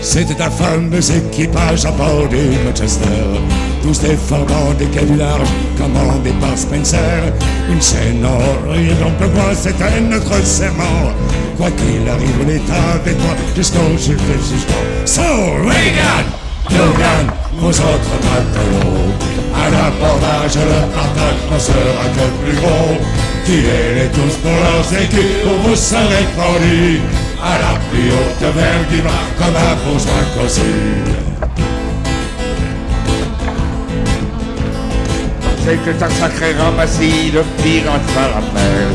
C'était un fameux équipage à bord du Manchester, tous défendant des quais du large, commandés par Spencer. Une scène horrible, on peut voir, c'était notre serment. Quoi qu'il arrive, on est avec toi jusqu'au jugement. So, Reagan, Logan, vos autres matelots, à l'abordage, le partage, on sera que plus gros. Tuez-les tous pour leurs écus, ou vous serez pendus à la plus haute vergue, comme un bourgeois cossu. C'était un sacré ramassis, le pire entre rappel.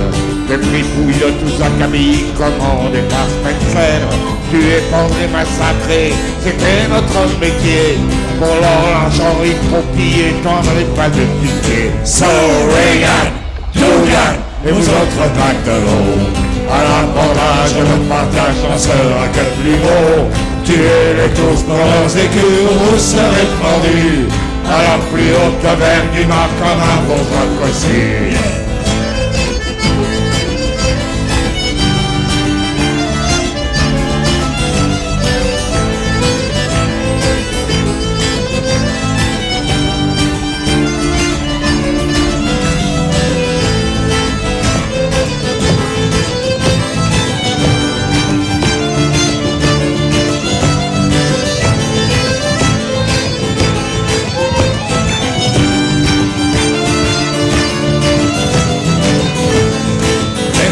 Des fripouilles de tous acabits, commandés par Spencer. Tuer, pendre et massacrer, c'était notre métier. Pour leur l'argent piller, tendre les pas de piquet. So Reagan, Logan, et vous autres matelots, à l'abordage, le partage n'en sera que plus gros. Tuez-les tous pour leurs écus, ou vous serez pendus à la plus haute vergue du mar comme un bourgeois cossu.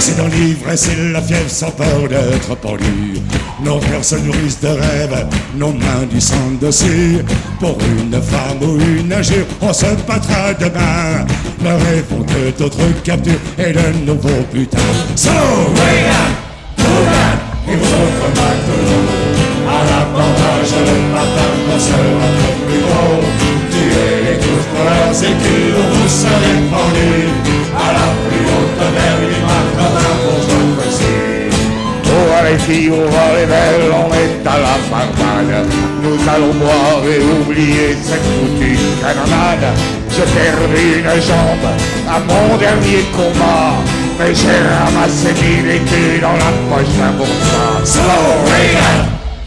C'est dans l'ivresse et la fièvre sans peur d'être pendu. Nos cœurs se nourrissent de rêves, nos mains du sang dessus. Pour une femme ou une injure, on se battra demain. Ne rêvons que d'autres captures et de nouveaux putains. So Reagan, Logan, et vous autres matelots, à l'abordage, le matin, on sera que plus gros. Tuez-les tous pour leurs écus, ou vous serez pendus à la plus haute vergue du mar comme un bourgeois cossu. Oh, les filles, oh, les belles, on est à la barbade. Nous allons boire et oublier cette foutue canonnade. J'ai perdu une jambe à mon dernier combat, mais j'ai ramassé 1000 écus dans la poche d'un bourgeois. So Reagan,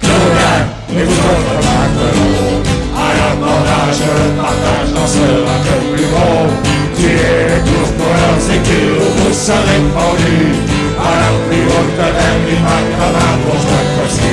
Logan, et vous autres matelots, à l'abordage, le partage n'en sera que plus gros. Tuez-les tous pour leurs écus, ou vous serez pendus à la plus haute vergue du mar comme un bourgeois cossu.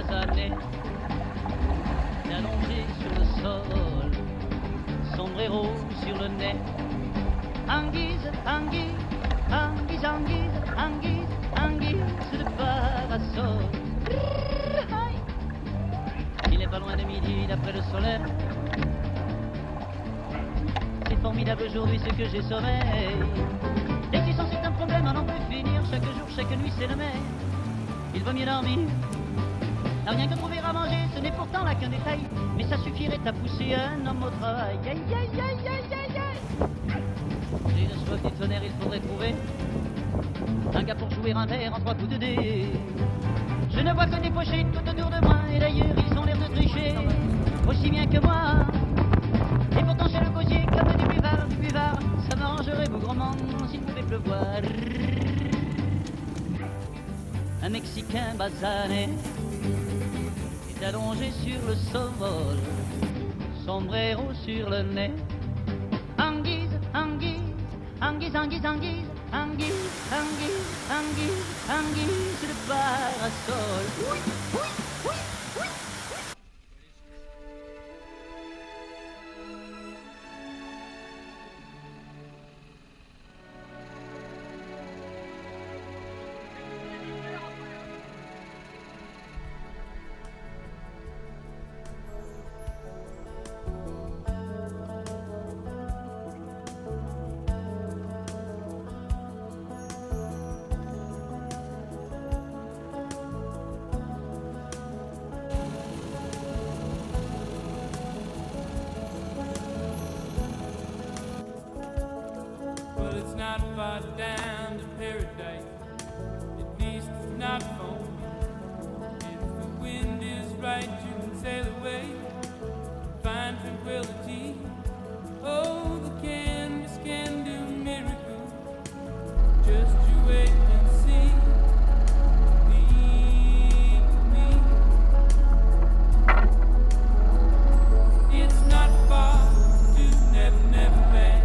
basané, allongé sur le sol, sombrero sur le nez. Anguise, anguise, anguise, anguise, anguise, anguise de parasol. Il n'est pas loin de midi d'après le soleil. C'est formidable aujourd'hui ce que j'ai sommeil. L'existence c'est un problème à n'en plus finir. Chaque jour, chaque nuit c'est le même. Il vaut mieux dormir. Rien que trouver à manger, ce n'est pourtant là qu'un détail. Mais ça suffirait à pousser un homme au travail. Aïe, aïe, aïe, aïe, aïe, aïe. J'ai une soif du tonnerre, il faudrait trouver un gars pour jouer un verre en 3 coups de dés. Je ne vois que des pochettes tout autour de moi. Et d'ailleurs ils ont l'air de tricher aussi bien que moi. Et pourtant c'est le gosier comme du buvard. Ça m'arrangerait bougrement s'il pouvait pleuvoir. Un Mexicain basané est allongé sur le sol, sombrero sur le nez. Anguise, anguise, anguise, anguise, anguise, anguise, anguise, anguise, anguise de parasol. Oui, oui, oui, oui. Not far down to paradise, at least it's not for me. If the wind is right, you can sail away, find tranquility. Oh, the canvas can do miracles. Just you wait and see. Leave me. It's not far to Never, Never Land.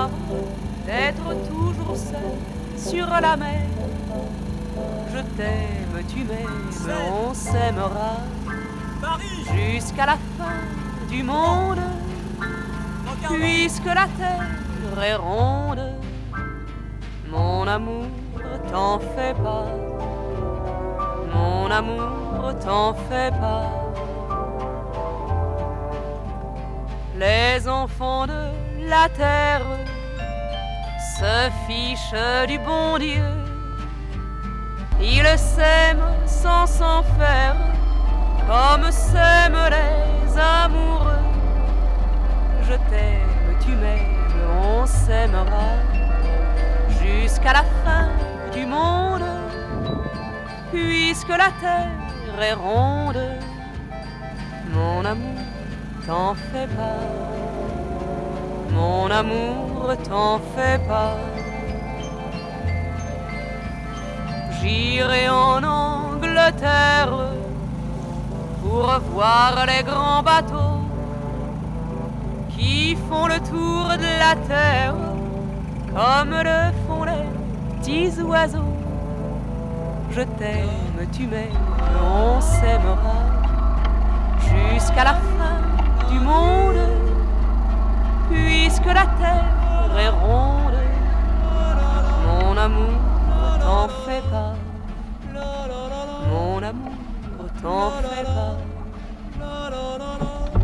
marre d'être toujours seul sur la mer. Je t'aime, tu m'aimes, on s'aimera jusqu'à la fin du monde, puisque la terre est ronde. Mon amour, t'en fais pas. Mon amour, t'en fais pas. Les enfants de la terre se fichent du bon Dieu. Ils s'aiment sans s'en faire, comme s'aiment les amoureux. Je t'aime, tu m'aimes, on s'aimera jusqu'à la fin du monde, puisque la terre est ronde. Mon amour, t'en fais pas. Mon amour, t'en fais pas. J'irai en Angleterre pour voir les grands bateaux qui font le tour de la terre comme le font les petits oiseaux. Je t'aime, tu m'aimes, on s'aimera jusqu'à la fin du monde, puisque la terre est ronde. Mon amour, t'en fais pas. Mon amour, t'en fais pas.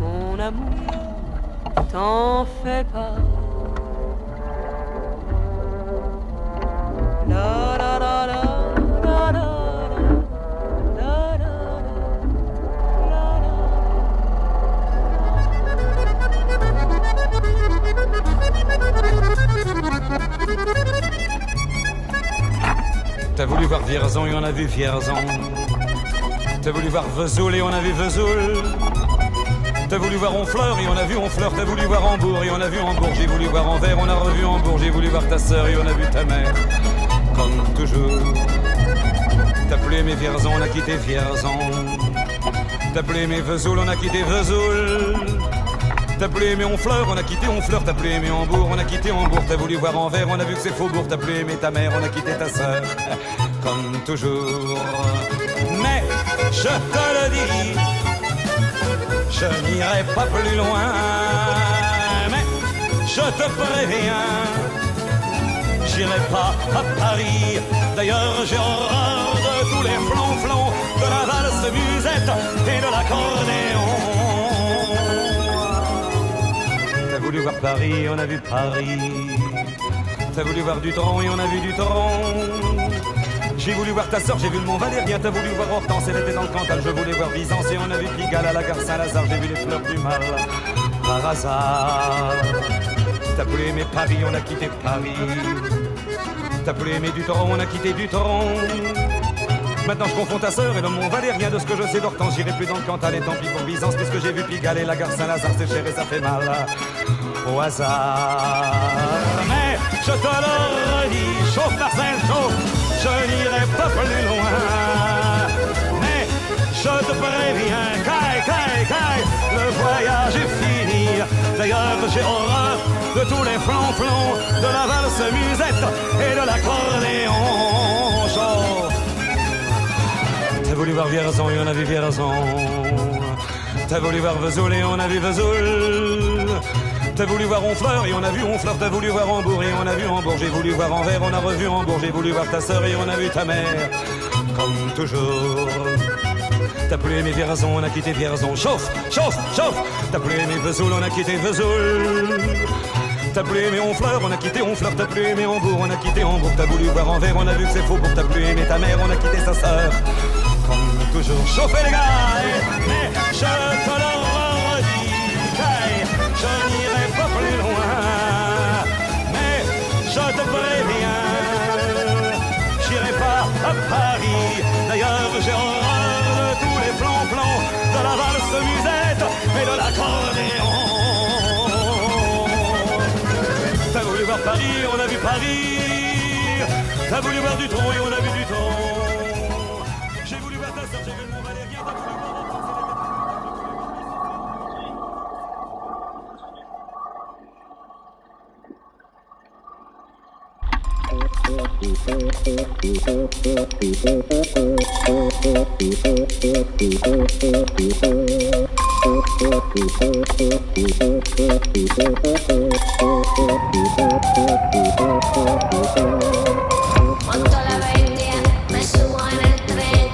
Mon amour, t'en fais pas. La la la la. T'as voulu voir Vierzon et on a vu Vierzon. T'as voulu voir Vesoul et on a vu Vesoul. T'as voulu voir Honfleur et on a vu Honfleur. T'as voulu voir Hambourg et on a vu Hambourg. J'ai voulu voir Anvers, on a revu Hambourg. J'ai voulu voir ta sœur et on a vu ta mère. Comme toujours. T'as plus aimé Vierzon, on a quitté Vierzon. T'as plus aimé Vesoul, on a quitté Vesoul. T'as plus aimé Honfleur, on a quitté Honfleur. T'as plus aimé Hambourg, on a quitté Hambourg. T'as voulu voir Anvers, on a vu que c'est Faubourg. T'as plus aimé ta mère, on a quitté ta sœur. Comme toujours. Mais je te le dis, je n'irai pas plus loin. Mais je te préviens, j'irai pas à Paris. D'ailleurs j'ai horreur de tous les flonflons, de la valse musette et de l'accordéon. T'as voulu voir Paris, on a vu Paris. T'as voulu voir Dutron et on a vu Dutron. J'ai voulu voir ta sœur, j'ai vu le Mont Valérien. T'as voulu voir Hortense, elle était dans le Cantal. Je voulais voir Byzance et on a vu Pigalle à la gare Saint-Lazare. J'ai vu les fleurs du mal par hasard. T'as plus aimé Paris, on a quitté Paris. T'as plus aimé Dutron, on a quitté Dutron. Maintenant je confonds ta sœur et le Mont Valérien. De ce que je sais d'Hortense, j'irai plus dans le Cantal. Et tant pis pour Byzance, puisque j'ai vu Pigalle et la gare Saint-Lazare. C'est cher et ça fait mal au hasard. Mais je te le redis, chauffe Marcel, chauffe. Je n'irai pas plus loin. Mais je te préviens, caille, le voyage est fini. D'ailleurs j'ai horreur de tous les flonflons, de la valse musette et de l'accordéon. Chauffe. T'as voulu voir Vierzon et on a vu Vierzon. T'as voulu voir Vesoul et on a vu Vesoul. T'as voulu voir Honfleur et on a vu Honfleur. T'as voulu voir Hambourg et on a vu Hambourg. J'ai voulu voir Anvers, on a revu Hambourg. J'ai voulu voir ta sœur et on a vu ta mère. Comme toujours. T'as plus aimé Vierzon, on a quitté Vierzon. Chauffe. T'as plus aimé Vesoul, on a quitté Vesoul. T'as plus aimé Honfleur, on a quitté Honfleur. T'as plus aimé Hambourg, on a quitté Hambourg. T'as voulu voir Anvers, on a vu que c'est faux. T'as plus aimé ta mère, on a quitté sa sœur. Comme toujours. Chauffez les gars, mais je te le redis, je n'irai pas plus loin. Mais je te préviens, j'irai pas à Paris. D'ailleurs j'ai horreur de tous les plans de la valse musette et de l'accordéon. T'as voulu voir Paris, on a vu Paris. T'as voulu voir Dutron et on a vu Dutron. J'ai voulu voir ta sœur, j'ai vu le Mont Valérien. T'as voulu voir Monto la 20, me subo en el tren.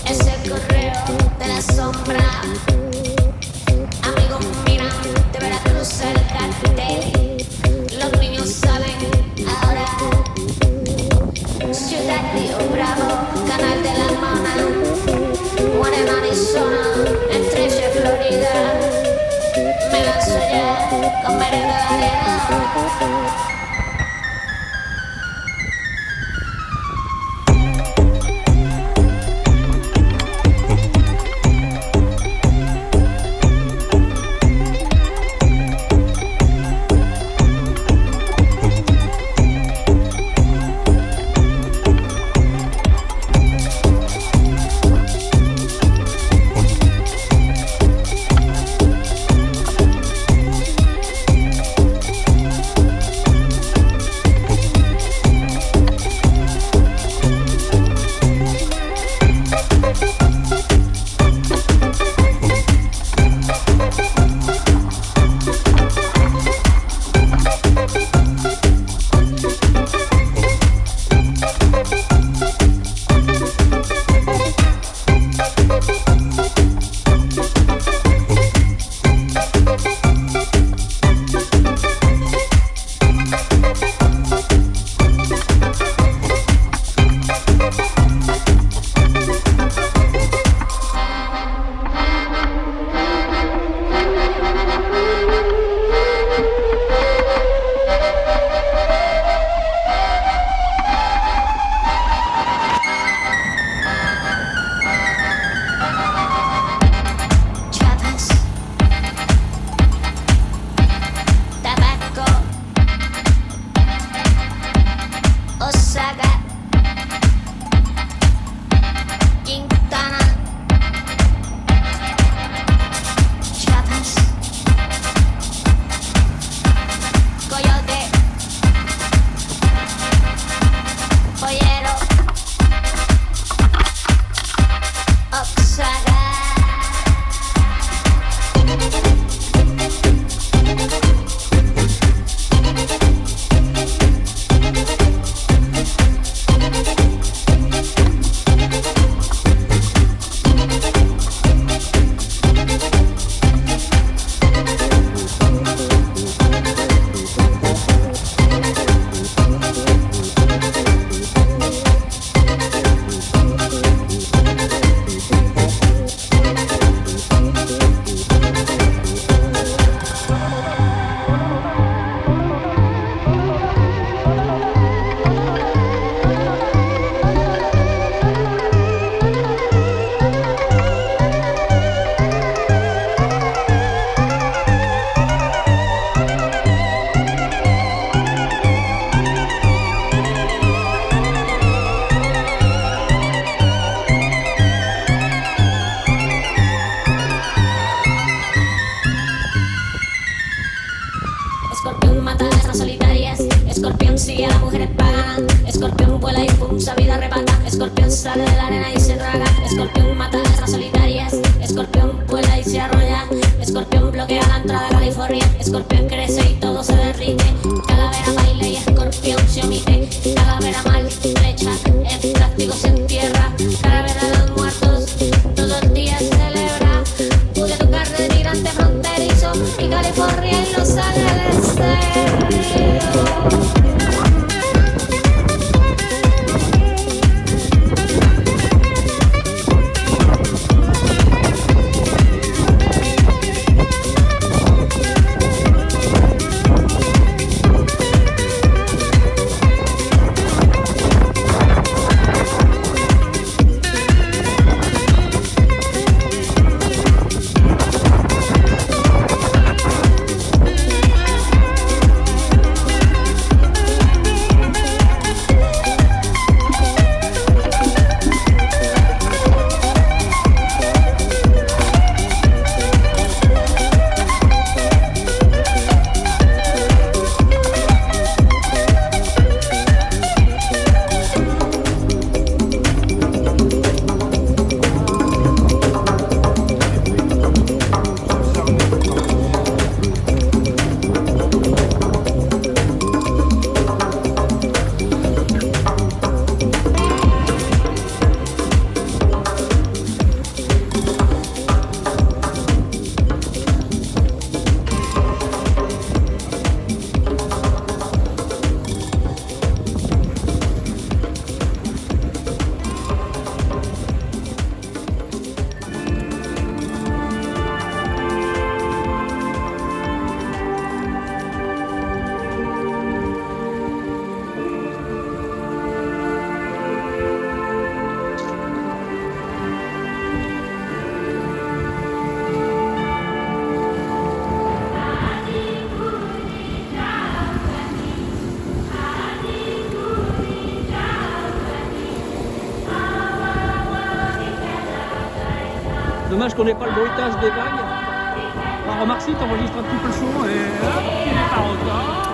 Es el correo de la sombra. Amigos miran de Veracruz el cartel. Los niños salen ahora. Ciudad Río Bravo, Canal de la Mona. Warren, Arizona, Estreche, Florida. Me lanzo ya con merenda de arena. Escorpión sigue a las mujeres paganas. Escorpión vuela y pum, su vida arrebata. Escorpión sale de la arena y se traga. Escorpión mata a las solitarias. Escorpión vuela y se arrolla. Escorpión bloquea la entrada a California. Escorpión crece y todo se derrite. Calavera baila y escorpión se omite. Calavera mal flecha, en plástico se entierra. Calavera de los muertos, todos los días celebra. Pude tocar de migrante fronterizo y California y Los Ángeles. Dommage qu'on n'ait pas le bruitage des vagues. Alors, remarque si t'enregistres un petit peu le son et hop, il est pas retard.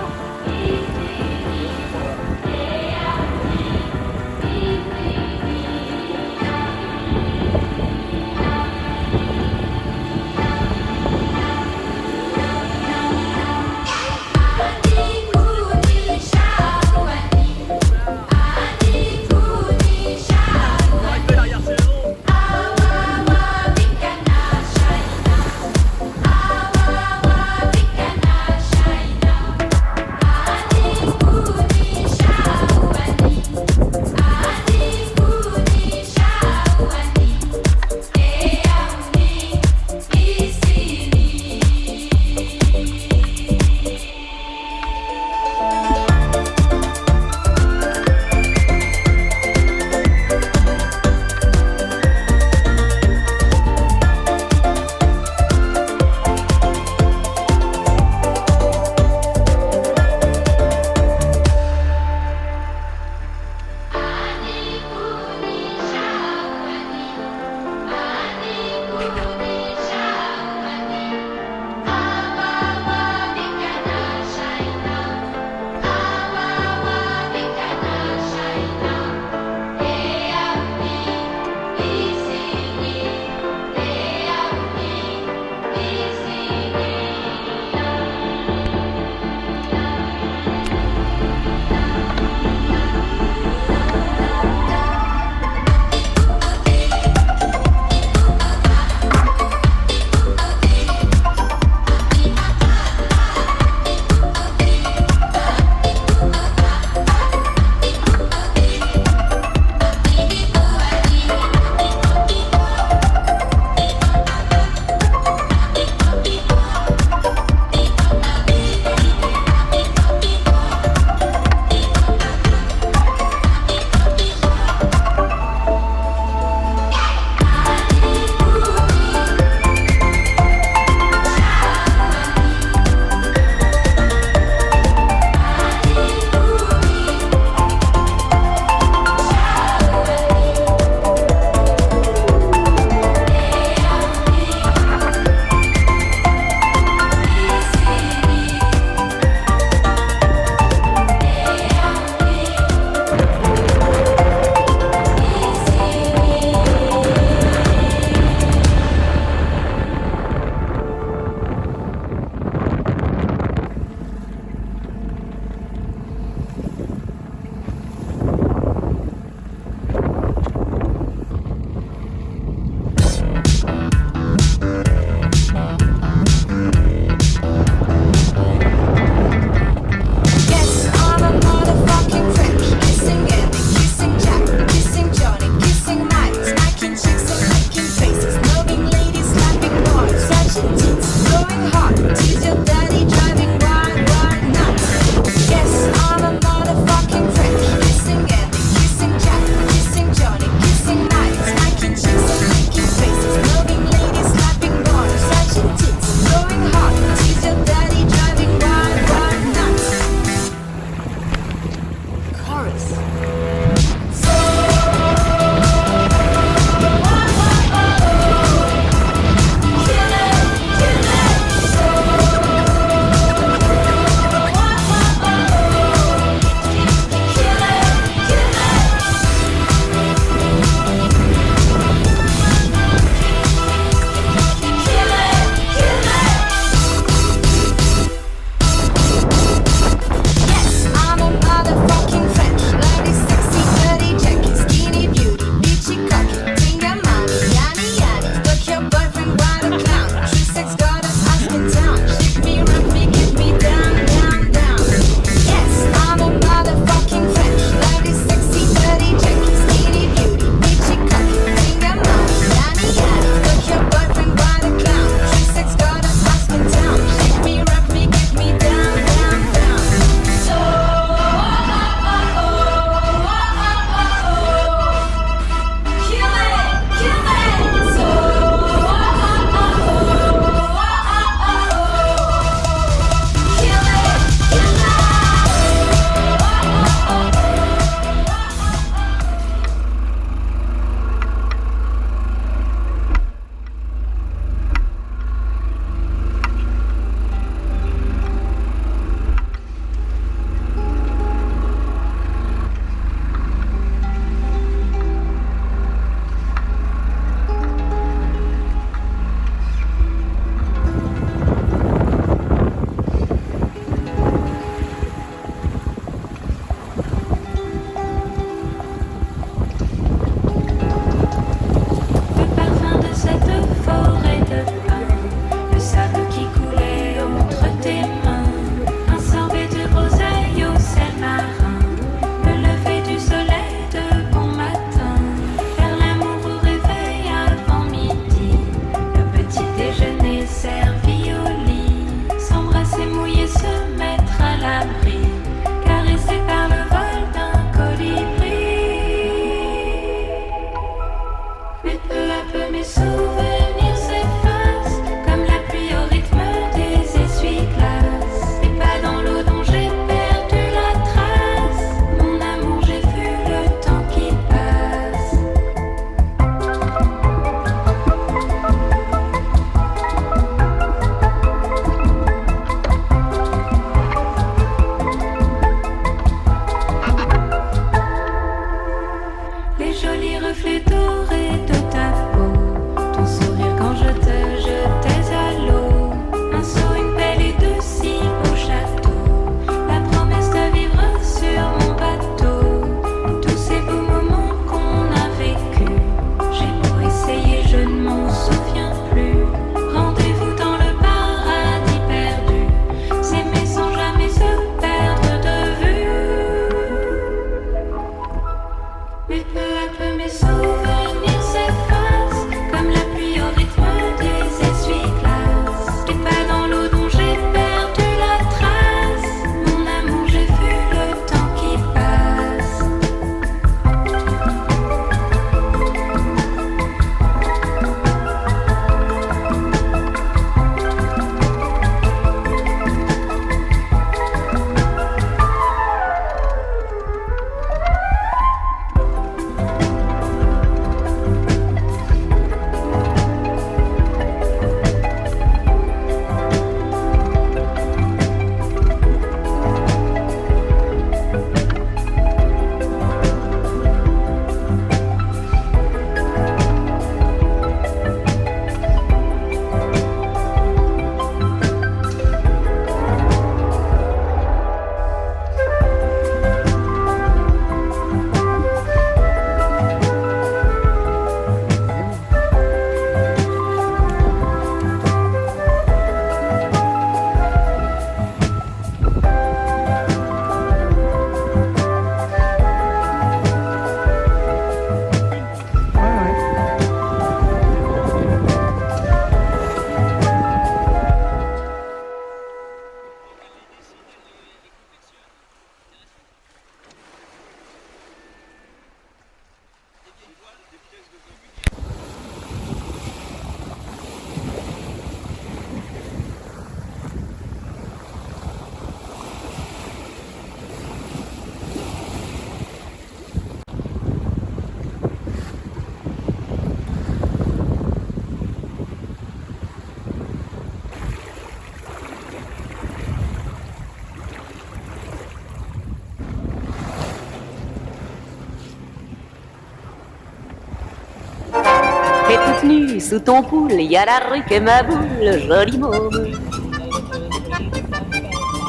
toute nue sous ton poule, y a la rue qu'est ma boule, joli môme.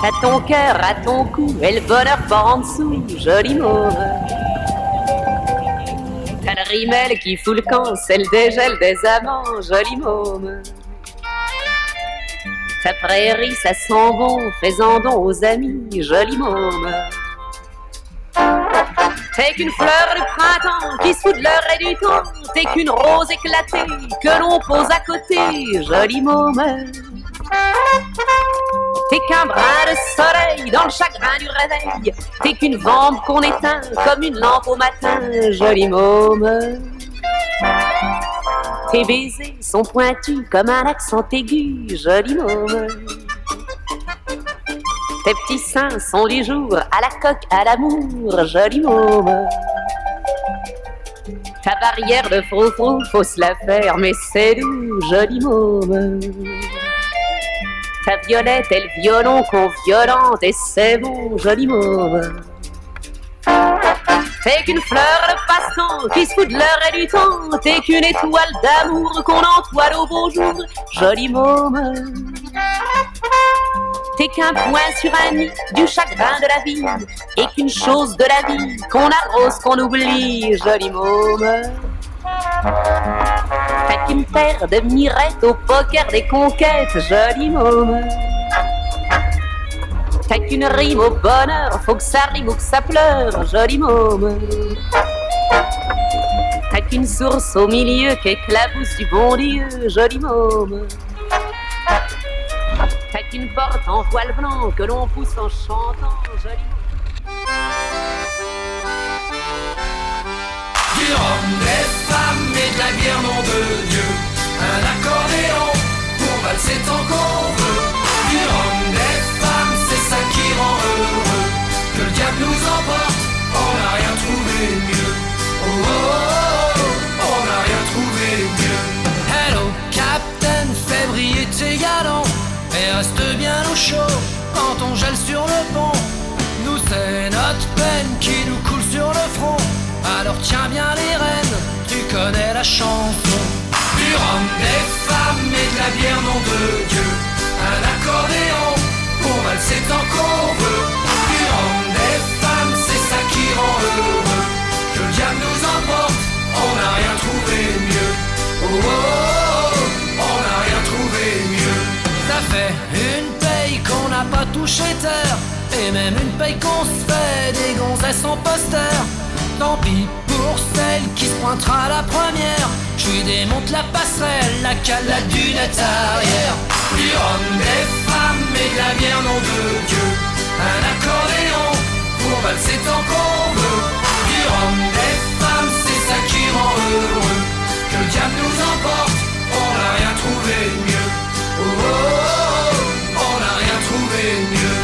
T'as ton cœur à ton cou et le bonheur par en dessous, joli môme. T'as le rimel qui fout le camp, c'est le dégel des amants, joli môme. Ta prairie, ça sent bon, fais-en don aux amis, joli môme. T'es qu'une fleur du printemps qui se fout de l'heure et du temps. T'es qu'une rose éclatée que l'on pose à côté, joli môme. T'es qu'un brin de soleil dans le chagrin du réveil. T'es qu'une vente qu'on éteint comme une lampe au matin, joli môme. Tes baisers sont pointus comme un accent aigu, joli môme. Tes petits seins sont du jour à la coque, à l'amour, joli môme. Ta barrière de froufrou, faut se la faire, mais c'est doux, joli môme. Ta violette est le violon qu'on violente, et c'est bon, joli môme. T'es qu'une fleur de passe-temps qui se fout de l'heure et du temps. T'es qu'une étoile d'amour qu'on entoile au beau jour, joli môme. T'es qu'un point sur un nid du chagrin de la vie, et qu'une chose de la vie qu'on arrose, qu'on oublie, joli môme. T'as qu'une paire de mirettes au poker des conquêtes, joli môme. T'as qu'une rime au bonheur, faut que ça rime ou que ça pleure, joli môme. T'as qu'une source au milieu qu'éclabousse du bon Dieu, joli môme. T'as qu'une porte en voile blanc que l'on pousse en chantant, joli môme. Du rhum, des femmes et de la bière, nom de Dieu. Un accordéon pour valser tant qu'on veut. Du rhum, des femmes, c'est ça qui rend heureux. Que le diable nous emporte, on n'a rien trouvé mieux. Oh oh oh, oh, on n'a rien trouvé mieux. Hello, Captain, fais briller tes galons et reste bien au chaud quand on gèle sur le pont. Nous c'est notre peine qui nous coule sur le front. Alors tiens bien les rênes, tu connais la chanson. Du rhum, des femmes et de la bière, nom de Dieu. Un accordéon pour valser tant qu'on veut. Du rhum, des femmes, c'est ça qui rend heureux. Que le diable nous emporte, on n'a rien trouvé mieux. Oh oh oh, on n'a rien trouvé mieux. Ça fait une paye qu'on n'a pas touché terre, et même une paye qu'on se fait des gonzesses en poster. Tant pis pour celle qui se pointera la première. Je lui démonte la passerelle, la cale, la dunette arrière. Du rhum, des femmes et de la bière, nom de Dieu. Un accordéon pour valser tant qu'on veut. Du rhum, des femmes, c'est ça qui rend heureux. Que le diable nous emporte, on n'a rien trouvé mieux. Oh oh oh, on n'a rien trouvé mieux.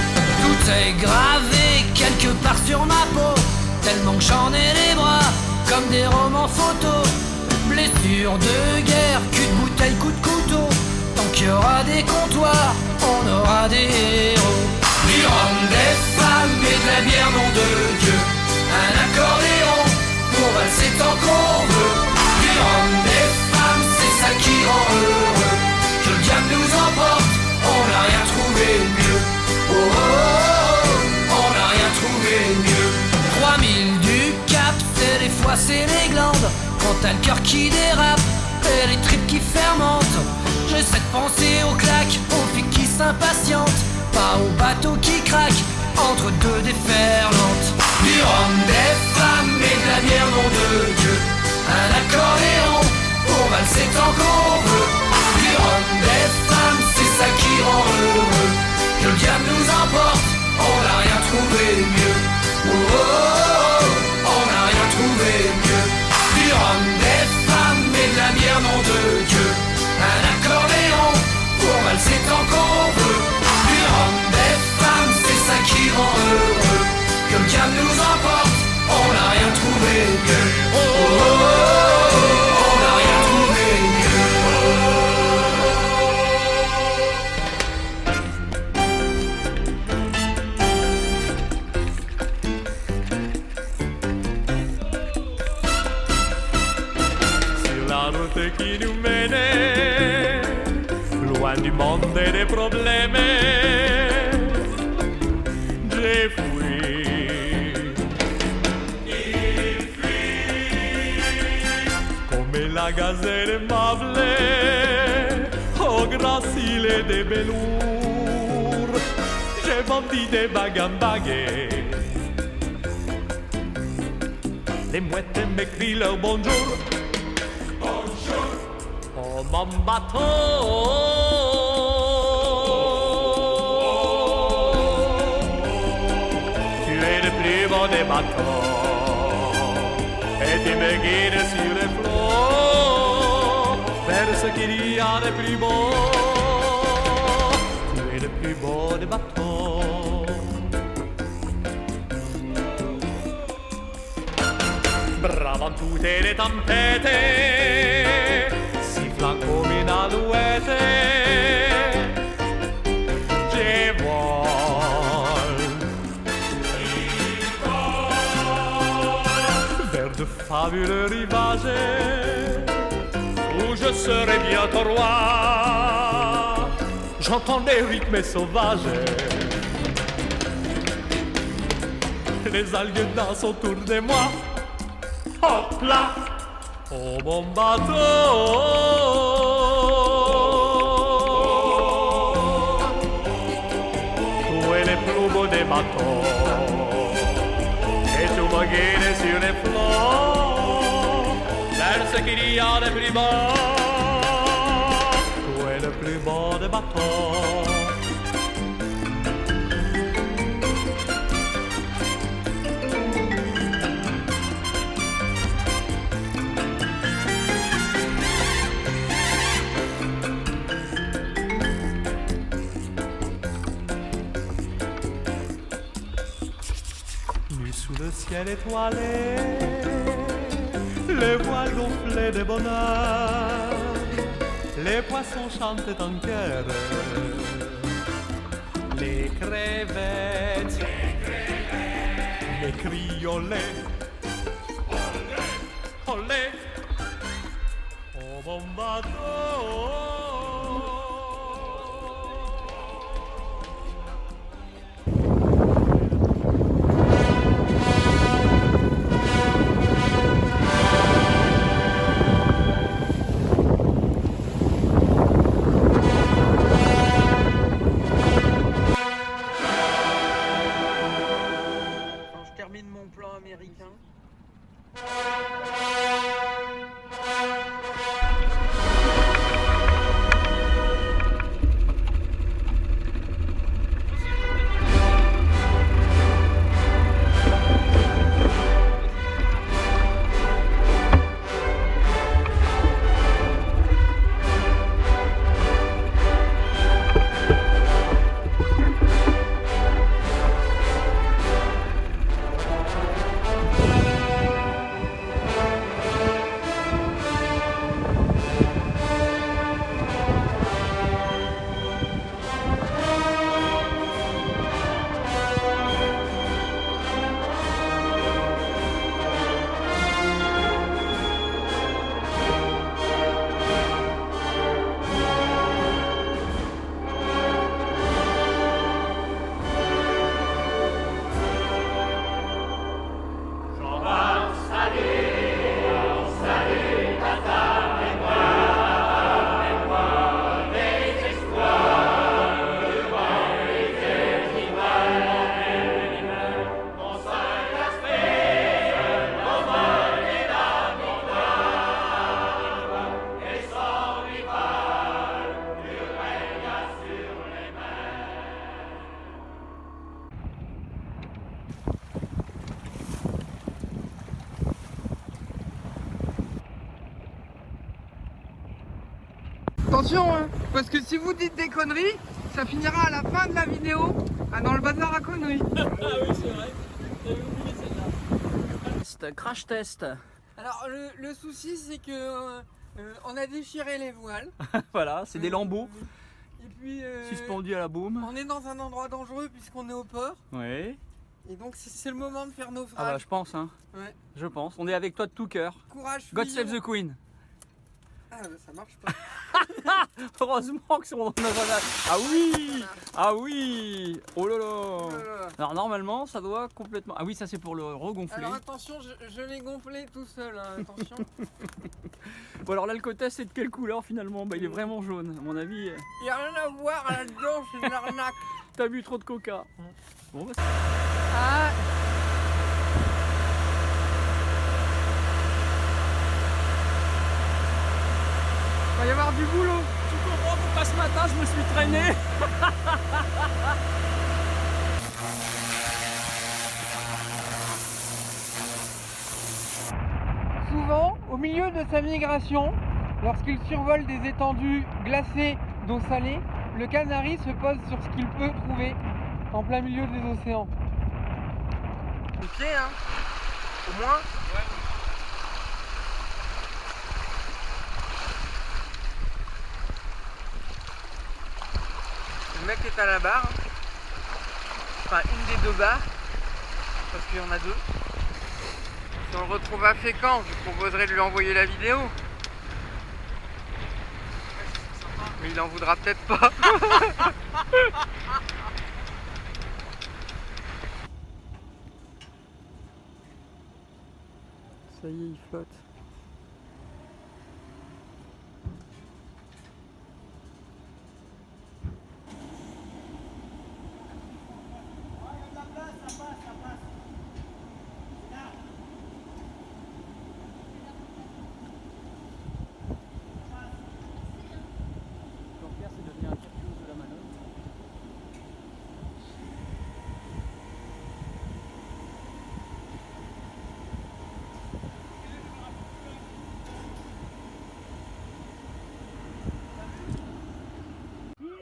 Tout est gravé quelque part sur ma peau, tellement que j'en ai les bras comme des romans photos. Blessures de guerre, cul de bouteille, coup de couteau. Tant qu'il y aura des comptoirs, on aura des héros. Du rhum, des femmes et de la bière, nom de Dieu. Un accordéon pour valser tant qu'on veut. Du rhum, des femmes, c'est ça qui rend heureux. Que le diable nous emporte, on n'a rien trouvé mieux. Oh oh oh, on n'a rien trouvé mieux. 3000 du Cap, c'est des fois c'est les glandes. Quand t'as le cœur qui dérape et les tripes qui fermentent. J'essaie de penser aux claques, aux filles qui s'impatientent, pas aux bateaux qui craquent entre deux déferlantes. Du rhum, des femmes et de la bière, nom de Dieu. Un accordéon pour valser tant qu'on veut. Du rhum, des femmes, c'est ça qui rend heureux. Que le diable nous emporte, on n'a rien trouvé mieux. Oh oh oh, on n'a rien trouvé mieux. Du rhum, des femmes et de la bière, nom de Dieu. Un accordéon pour valser tant qu'on veut. Du rhum, des femmes, c'est ça qui rend heureux. Que le diable nous emporte, on n'a rien trouvé mieux. Oh oh oh, on n'a rien trouvé mieux. route qui nous menait loin du monde et des problèmes. J'ai fui. Il fuit comme la gazelle aimable au gracile des velours. J'ai vendu des bagues en bagues. Les mouettes m'écrient leur bonjour. Bonjour. Oh mon bateau. Tu es le plus beau des bateaux. Et tu me guides sur les flots vers ce qu'il y a de plus beau. Tu es le plus beau des bateaux. Bravant toutes les tempêtes, sifflant comme une alouette, je vole vers de fabuleux rivages où je serai bientôt roi. J'entends des rythmes sauvages, les algues dansent autour de moi. Hop là, oh mon bateau. Tu es le plus beau des bateaux et tu me guides sur les flots vers ce qu'il y a de plus beau. Tu es le plus beau des bateaux. Sous le ciel étoilé, les voiles gonflées de bonheur, les poissons chantent en chœur, les crevettes, les criolets, olé, oh mon bateau. Attention hein, parce que si vous dites des conneries, ça finira à la fin de la vidéo dans le bazar à conneries. Ah oui c'est vrai, j'avais oublié celle-là. Crash test. Alors le souci c'est que on a déchiré les voiles. Voilà, c'est des lambeaux. Et puis suspendus à la baume. On est dans un endroit dangereux puisqu'on est au port. Oui. Et donc c'est le moment de faire naufrage. Ah bah je pense hein. Ouais. Je pense. On est avec toi de tout cœur. Courage. God save the Queen. Ah, ça marche pas. Heureusement que on en a... Ah oui. Ah oui. Oh là là. Alors normalement ça doit complètement... Ah oui, ça c'est pour le regonfler. Alors attention, je l'ai gonflé tout seul, hein. Attention. Bon alors l'alcotest c'est de quelle couleur finalement? Bah il est vraiment jaune à mon avis. Il n'y a rien à voir là-dedans, c'est de l'arnaque. T'as bu trop de coca. Bon bah Ah. Il va y avoir du boulot. tu comprends pourquoi ce matin je me suis traîné. Souvent, au milieu de sa migration, lorsqu'il survole des étendues glacées d'eau salée, le canari se pose sur ce qu'il peut trouver en plein milieu des océans. Tu sais, hein, au moins. Le mec est à la barre, enfin une des deux barres, parce qu'il y en a deux. Si on le retrouve à Fécamp, je proposerais de lui envoyer la vidéo. Mais il en voudra peut-être pas. Ça y est, il flotte.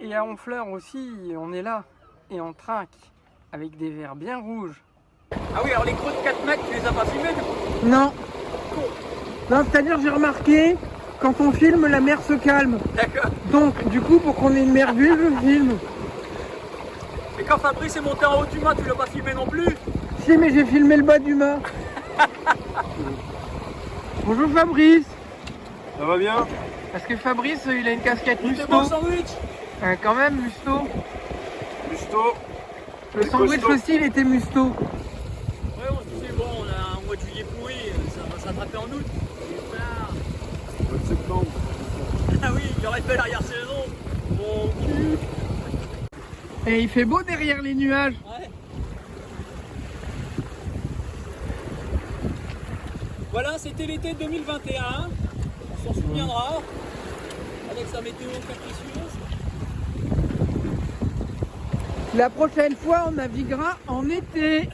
Et à Honfleur aussi, on est là et on trinque avec des verres bien rouges. Ah oui, alors les creux de 4 mètres, tu les as pas filmés du coup? Non. Non, c'est-à-dire j'ai remarqué, quand on filme, la mer se calme. D'accord. Donc, du coup, pour qu'on ait une mer vive, je filme. Et quand Fabrice est monté en haut du mât, tu l'as pas filmé non plus? Si, mais j'ai filmé le bas du mât. Bonjour Fabrice. Ça va bien? Parce que Fabrice, il a une casquette C'est Musto. bon le sandwich? Quand même, Musto. Musto. Le sandwich aussi, il était Musto. Ouais, on se disait, bon, on a un mois de juillet pourri, ça va s'attraper en août. Mois de septembre. Ah oui, il y aurait fait l'arrière-saison. Mon cul. Et il fait beau derrière les nuages. Ouais. Voilà, c'était l'été 2021. On s'en souviendra. Avec sa météo capricieuse. La prochaine fois, on naviguera en été.